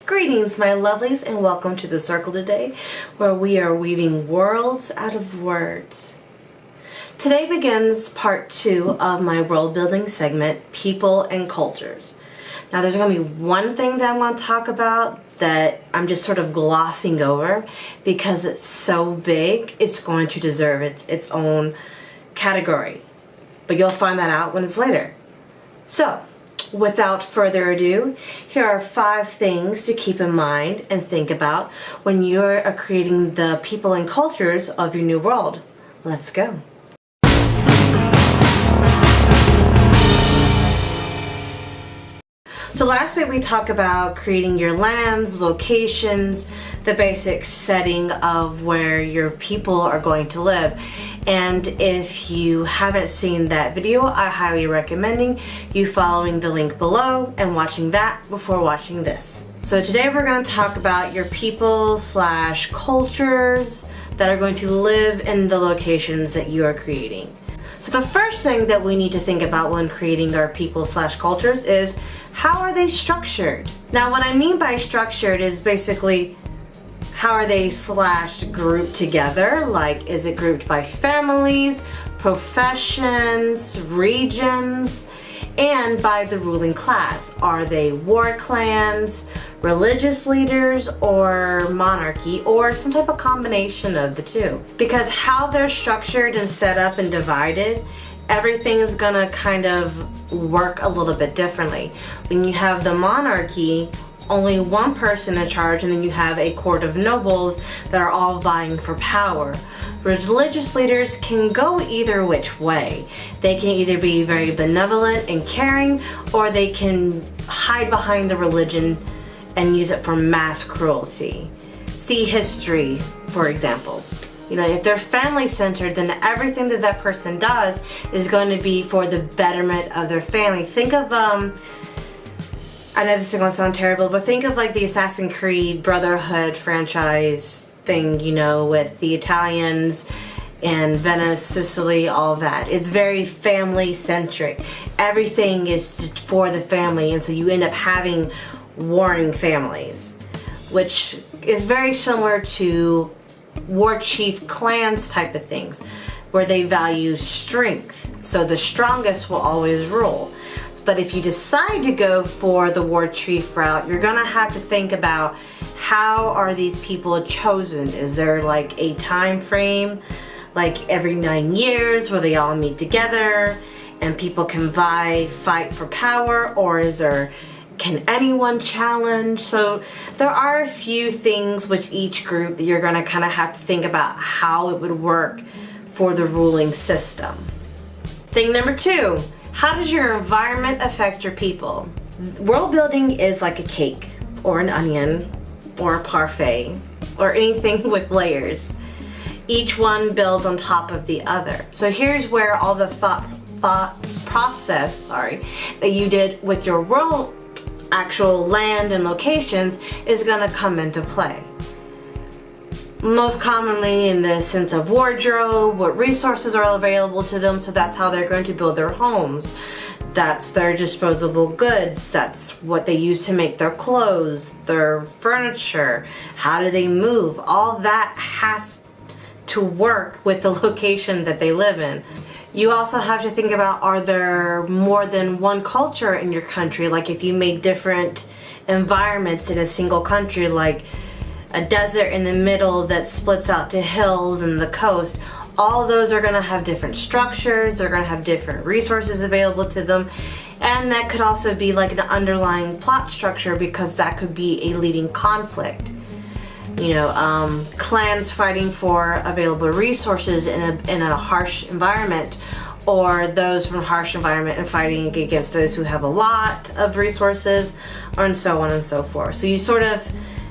Greetings, my lovelies, and welcome to the circle today, where we are weaving worlds out of words. Today begins part 2 of my world building segment, people and cultures. Now there's going to be one thing that I want to talk about that I'm just sort of glossing over because it's so big, it's going to deserve its own category. But you'll find that out when it's later. So, without further ado, here are 5 things to keep in mind and think about when you're creating the people and cultures of your new world. Let's go. So last week we talked about creating your lands, locations, the basic setting of where your people are going to live. And if you haven't seen that video, I highly recommend you following the link below and watching that before watching this. So today we're going to talk about your people / cultures that are going to live in the locations that you are creating. So the first thing that we need to think about when creating our people / cultures is, how are they structured? Now what I mean by structured is basically, how are they / grouped together? Like, is it grouped by families, professions, regions, and by the ruling class? Are they war clans, religious leaders, or monarchy, or some type of combination of the two? Because how they're structured and set up and divided, everything is gonna kind of work a little bit differently. When you have the monarchy, only one person in charge, and then you have a court of nobles that are all vying for power. Religious leaders can go either which way. They can either be very benevolent and caring, or they can hide behind the religion and use it for mass cruelty. See history for examples. You know, if they're family-centered, then everything that that person does is going to be for the betterment of their family. Think of, I know this is going to sound terrible, but think of like the Assassin's Creed Brotherhood franchise thing, you know, with the Italians and Venice, Sicily, all that. It's very family-centric. Everything is for the family, and so you end up having warring families, which is very similar to war chief clans type of things, where they value strength, so the strongest will always rule. But if you decide to go for the war chief route, you're gonna have to think about, how are these people chosen? Is there like a time frame, like every 9 years where they all meet together and people can fight for power, or is there, can anyone challenge? So there are a few things with each group that you're going to kind of have to think about how it would work for the ruling system. Thing number 2, how does your environment affect your people? World building is like a cake or an onion or a parfait or anything with layers. Each one builds on top of the other. So here's where all the process that you did with your world actual land and locations is going to come into play. Most commonly in the sense of wardrobe, what resources are available to them, so that's how they're going to build their homes. That's their disposable goods, that's what they use to make their clothes, their furniture, how do they move, all that has to work with the location that they live in. You also have to think about, are there more than one culture in your country? Like if you make different environments in a single country, like a desert in the middle that splits out to hills and the coast, all those are going to have different structures, they're going to have different resources available to them, and that could also be like an underlying plot structure, because that could be a leading conflict. You know, clans fighting for available resources in a harsh environment, or those from harsh environment and fighting against those who have a lot of resources, or and so on and so forth. So you sort of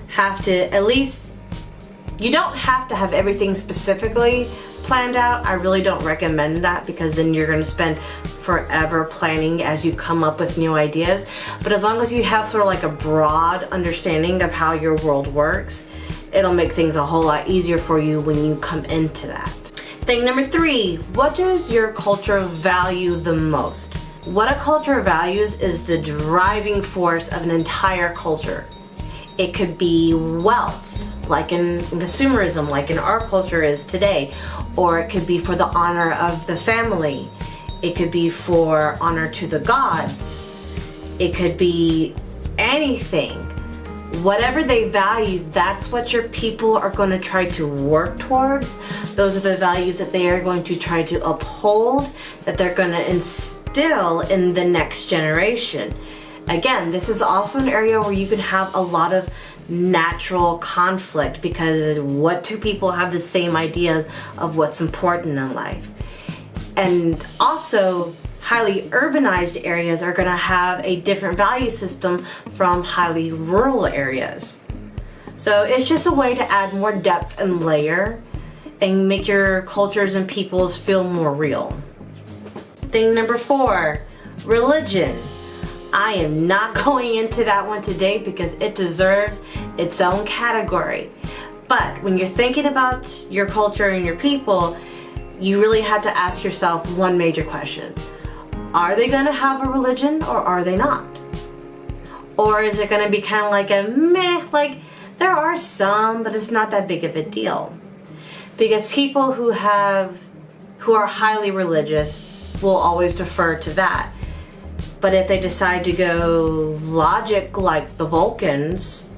have to, at least, you don't have to have everything specifically planned out. I really don't recommend that, because then you're going to spend forever planning as you come up with new ideas. But as long as you have sort of like a broad understanding of how your world works, it'll make things a whole lot easier for you when you come into that. Thing number 3, what does your culture value the most? What a culture values is the driving force of an entire culture. It could be wealth, like in consumerism, like in our culture is today. Or it could be for the honor of the family. It could be for honor to the gods. It could be anything. Whatever they value, that's what your people are going to try to work towards. Those are the values that they are going to try to uphold, that they're going to instill in the next generation. Again, this is also an area where you can have a lot of natural conflict, because what two people have the same ideas of what's important in life. And also, highly urbanized areas are going to have a different value system from highly rural areas. So it's just a way to add more depth and layer and make your cultures and peoples feel more real. Thing number 4, religion. I am not going into that one today because it deserves its own category. But when you're thinking about your culture and your people, you really have to ask yourself one major question. Are they going to have a religion or are they not? Or is it going to be kind of like a meh, like there are some, but it's not that big of a deal? Because people who are highly religious will always defer to that. But if they decide to go logic like the Vulcans,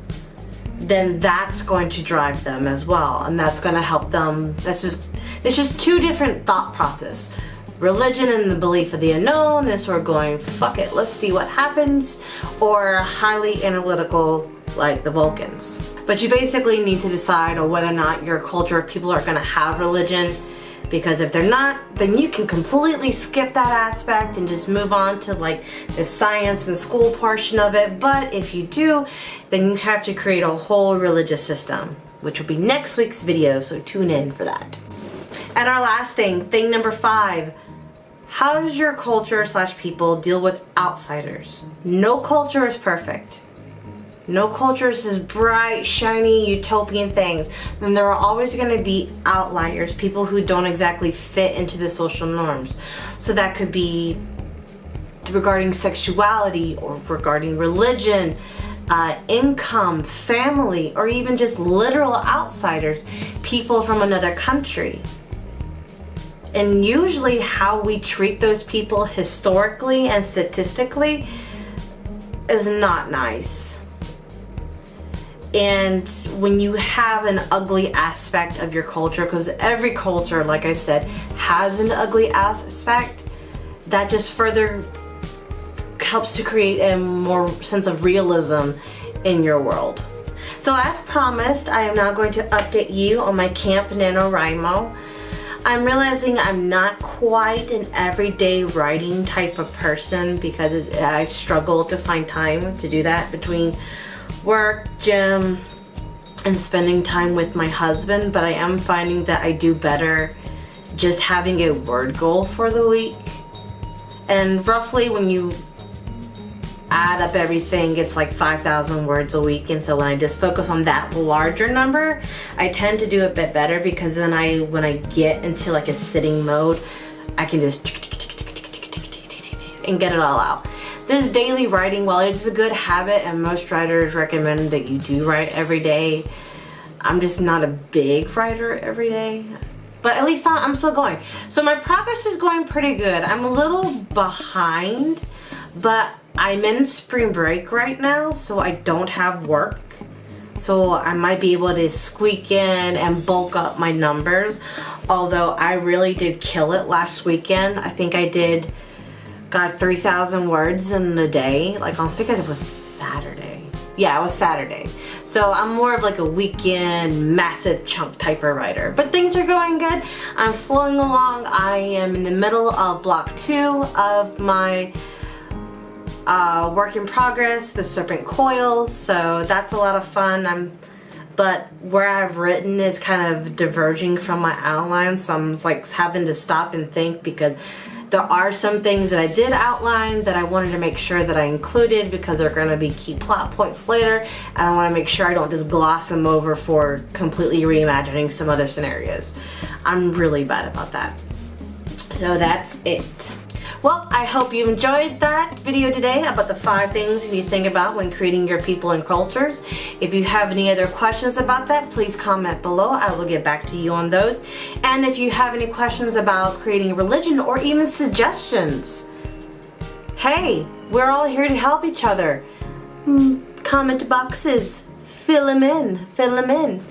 then that's going to drive them as well. And that's going to help them. It's just two different thought process. Religion and the belief of the unknown is sort of going, fuck it, let's see what happens. Or highly analytical like the Vulcans. But you basically need to decide on whether or not your culture or people are going to have religion. Because if they're not, then you can completely skip that aspect and just move on to like the science and school portion of it. But if you do, then you have to create a whole religious system, which will be next week's video, so tune in for that. And our last thing number 5, how does your culture / people deal with outsiders? No culture is perfect. No culture is this bright, shiny, utopian things. And there are always going to be outliers, people who don't exactly fit into the social norms. So that could be regarding sexuality or regarding religion, income, family, or even just literal outsiders, people from another country. And usually how we treat those people historically and statistically is not nice. And when you have an ugly aspect of your culture, because every culture, like I said, has an ugly aspect, that just further helps to create a more sense of realism in your world. So as promised, I am now going to update you on my Camp NaNoWriMo. I'm realizing I'm not quite an everyday writing type of person because I struggle to find time to do that between work, gym, and spending time with my husband, but I am finding that I do better just having a word goal for the week. And roughly when you add up everything, it's like 5,000 words a week. And so when I just focus on that larger number, I tend to do a bit better, because then when I get into like a sitting mode, I can just and get it all out. This daily writing, while it's a good habit and most writers recommend that you do write every day, I'm just not a big writer every day. But at least I'm still going. So my progress is going pretty good. I'm a little behind, but I'm in spring break right now, so I don't have work. So I might be able to squeak in and bulk up my numbers. Although I really did kill it last weekend. I think I got 3,000 words in a day. Like, I think it was Saturday. Yeah, it was Saturday. So I'm more of like a weekend massive chunk type of writer. But things are going good. I'm flowing along. I am in the middle of block 2 of my work in progress, the Serpent Coils. So that's a lot of fun. But where I've written is kind of diverging from my outline. So I'm like having to stop and think, because there are some things that I did outline that I wanted to make sure that I included, because they're going to be key plot points later, and I want to make sure I don't just gloss them over for completely reimagining some other scenarios. I'm really bad about that. So that's it. Well, I hope you enjoyed that video today about the 5 things you need to think about when creating your people and cultures. If you have any other questions about that, please comment below. I will get back to you on those. And if you have any questions about creating a religion or even suggestions, hey, we're all here to help each other. Comment boxes, fill them in, fill them in.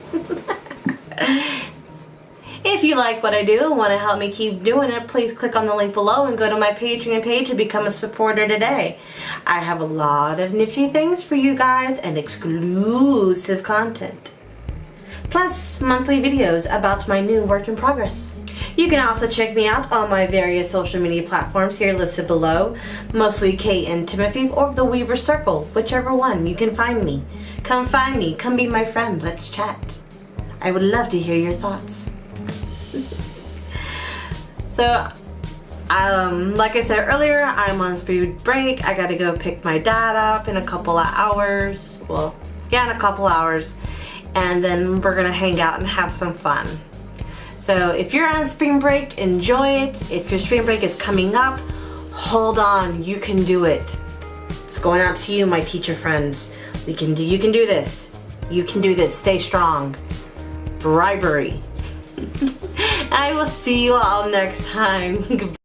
If you like what I do and want to help me keep doing it, please click on the link below and go to my Patreon page and become a supporter today. I have a lot of nifty things for you guys and exclusive content. Plus monthly videos about my new work in progress. You can also check me out on my various social media platforms here listed below, mostly Kate and Timothy or the Weaver Circle, whichever one you can find me. Come find me, come be my friend, let's chat. I would love to hear your thoughts. So, like I said earlier, I'm on spring break. I gotta go pick my dad up in a couple of hours. Well, yeah, in a couple hours. And then we're gonna hang out and have some fun. So if you're on spring break, enjoy it. If your spring break is coming up, hold on, you can do it. It's going out to you, my teacher friends. You can do this. You can do this, stay strong. Bribery. I will see you all next time. Goodbye.